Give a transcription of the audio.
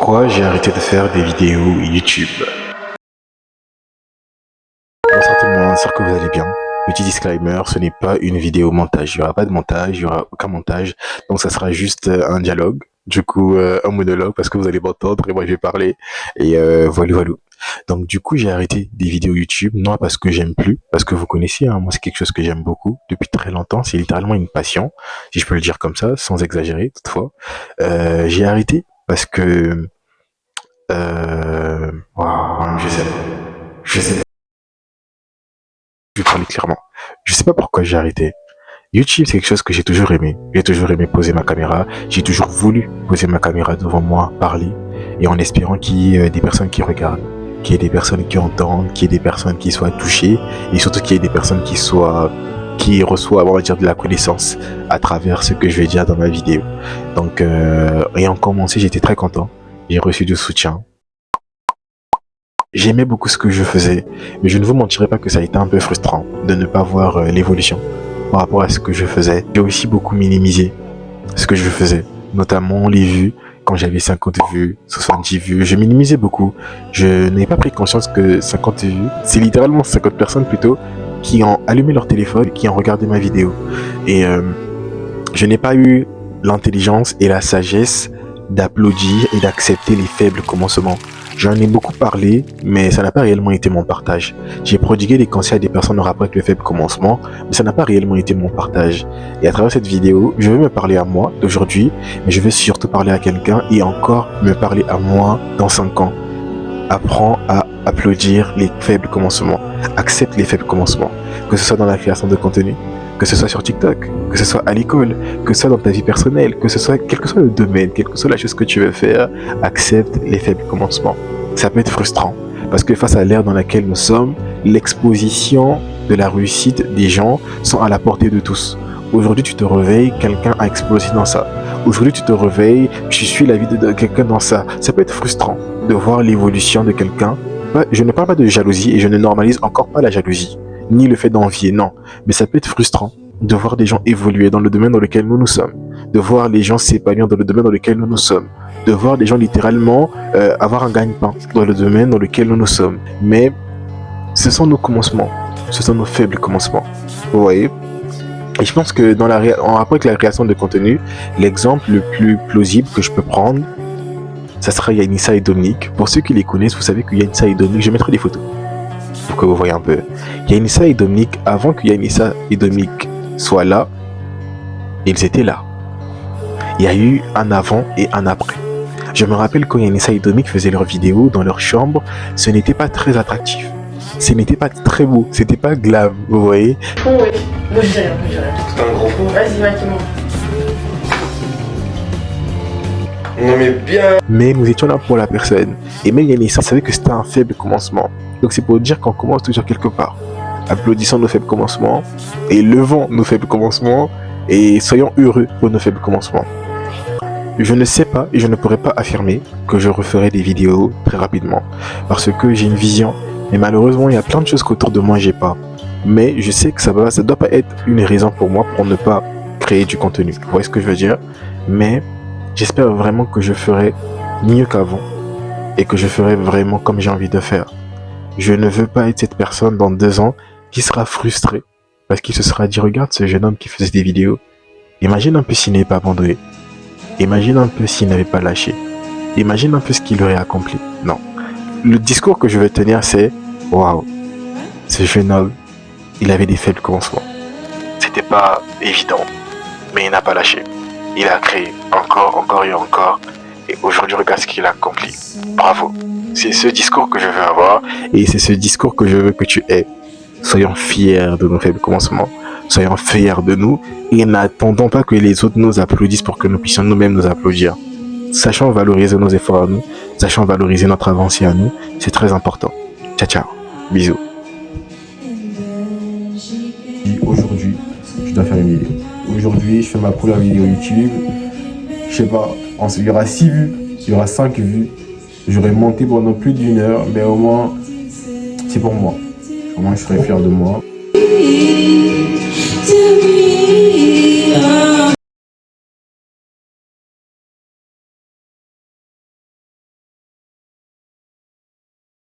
Pourquoi j'ai arrêté de faire des vidéos YouTube? Bonsoir tout le monde, j'espère que vous allez bien. Petit disclaimer, ce n'est pas une vidéo montage. Il n'y aura pas de montage, il n'y aura aucun montage. Donc ça sera juste un dialogue. Du coup, un monologue parce que vous allez m'entendre et moi je vais parler. Et voilà. Donc du coup, j'ai arrêté des vidéos YouTube, non parce que j'aime plus, parce que vous connaissez, hein, moi c'est quelque chose que j'aime beaucoup depuis très longtemps. C'est littéralement une passion, si je peux le dire comme ça, sans exagérer toutefois. J'ai arrêté parce que je sais pas. Je vais parler clairement. Je sais pas pourquoi j'ai arrêté. YouTube, c'est quelque chose que j'ai toujours aimé. J'ai toujours aimé poser ma caméra. J'ai toujours voulu poser ma caméra devant moi, parler, et en espérant qu'il y ait des personnes qui regardent, qu'il y ait des personnes qui entendent, qu'il y ait des personnes qui soient touchées, et surtout qu'il y ait des personnes qui reçoivent, on va dire, de la connaissance à travers ce que je vais dire dans ma vidéo. Donc, ayant commencé, j'étais très content. J'ai reçu du soutien. J'aimais beaucoup ce que je faisais, mais je ne vous mentirai pas que ça a été un peu frustrant de ne pas voir l'évolution par rapport à ce que je faisais. J'ai aussi beaucoup minimisé ce que je faisais, notamment les vues. Quand j'avais 50 vues, 70 vues, je minimisais beaucoup. Je n'avais pas pris conscience que 50 vues, c'est littéralement 50 personnes plutôt qui ont allumé leur téléphone, qui ont regardé ma vidéo. Et je n'ai pas eu l'intelligence et la sagesse d'applaudir et d'accepter les faibles commencements. J'en ai beaucoup parlé, mais ça n'a pas réellement été mon partage. J'ai prodigué des conseils à des personnes en rapport avec le faible commencement, mais ça n'a pas réellement été mon partage. Et à travers cette vidéo, je veux me parler à moi d'aujourd'hui, mais je veux surtout parler à quelqu'un et encore me parler à moi dans 5 ans. Apprends à applaudir les faibles commencements. Accepte les faibles commencements. Que ce soit dans la création de contenu, que ce soit sur TikTok, que ce soit à l'école, que ce soit dans ta vie personnelle, que ce soit, quel que soit le domaine, quelle que soit la chose que tu veux faire, accepte les faibles commencements. Ça peut être frustrant, parce que face à l'ère dans laquelle nous sommes, l'exposition de la réussite des gens sont à la portée de tous. Aujourd'hui, tu te réveilles, quelqu'un a explosé dans ça. Aujourd'hui, tu te réveilles, tu suis la vie de quelqu'un dans ça. Ça peut être frustrant de voir l'évolution de quelqu'un. Je ne parle pas de jalousie et je ne normalise encore pas la jalousie, ni le fait d'envier, non. Mais ça peut être frustrant de voir des gens évoluer dans le domaine dans lequel nous sommes, de voir les gens s'épanouir dans le domaine dans lequel nous sommes, de voir des gens littéralement avoir un gagne-pain dans le domaine dans lequel nous sommes. Mais ce sont nos commencements, ce sont nos faibles commencements. Vous voyez? Et je pense que en rapport avec la création de contenu, l'exemple le plus plausible que je peux prendre, ça sera Yanissa et Dominique. Pour ceux qui les connaissent, vous savez que Yanissa et Dominique, je mettrai des photos pour que vous voyez un peu. Yanissa et Dominique, avant que Yanissa et Dominique soient là, ils étaient là. Il y a eu un avant et un après. Je me rappelle quand Yanissa et Dominique faisaient leurs vidéos dans leur chambre, ce n'était pas très attractif. Ce n'était pas très beau, c'était pas glam, vous voyez. Fond, ouais. Moi je dis rien, C'est un gros fond. Vas-y, Maquement. Non mais bien. Mais nous étions là pour la personne. Et même Yanissa savait que c'était un faible commencement. Donc c'est pour dire qu'on commence toujours quelque part. Applaudissons nos faibles commencements et levons nos faibles commencements et soyons heureux pour nos faibles commencements. Je ne sais pas et je ne pourrais pas affirmer que je referai des vidéos très rapidement parce que j'ai une vision. Mais malheureusement, il y a plein de choses qu'autour de moi j'ai pas. Mais je sais que ça doit pas être une raison pour moi pour ne pas créer du contenu. Vous voyez ce que je veux dire? Mais j'espère vraiment que je ferai mieux qu'avant et que je ferai vraiment comme j'ai envie de faire. Je ne veux pas être cette personne dans 2 ans qui sera frustrée parce qu'il se sera dit regarde ce jeune homme qui faisait des vidéos. Imagine un peu s'il n'avait pas abandonné. Imagine un peu s'il n'avait pas lâché. Imagine un peu ce qu'il aurait accompli. Non. Le discours que je vais tenir c'est waouh, ce jeune homme, il avait des faibles commencements. C'était pas évident, mais il n'a pas lâché. Il a créé encore et encore. Et aujourd'hui, regarde ce qu'il a accompli. Bravo. C'est ce discours que je veux avoir et c'est ce discours que je veux que tu aies. Soyons fiers de nos faibles commencements. Soyons fiers de nous et n'attendons pas que les autres nous applaudissent pour que nous puissions nous-mêmes nous applaudir. Sachons valoriser nos efforts à nous. Sachons valoriser notre avancée à nous. C'est très important. Ciao, ciao. Bisous. Aujourd'hui, je dois faire une vidéo. Aujourd'hui, je fais ma première vidéo YouTube. Je sais pas, il y aura 6 vues, il y aura 5 vues. J'aurais monté pendant plus d'1 heure, mais au moins, c'est pour moi. Au moins, je serai fier de moi.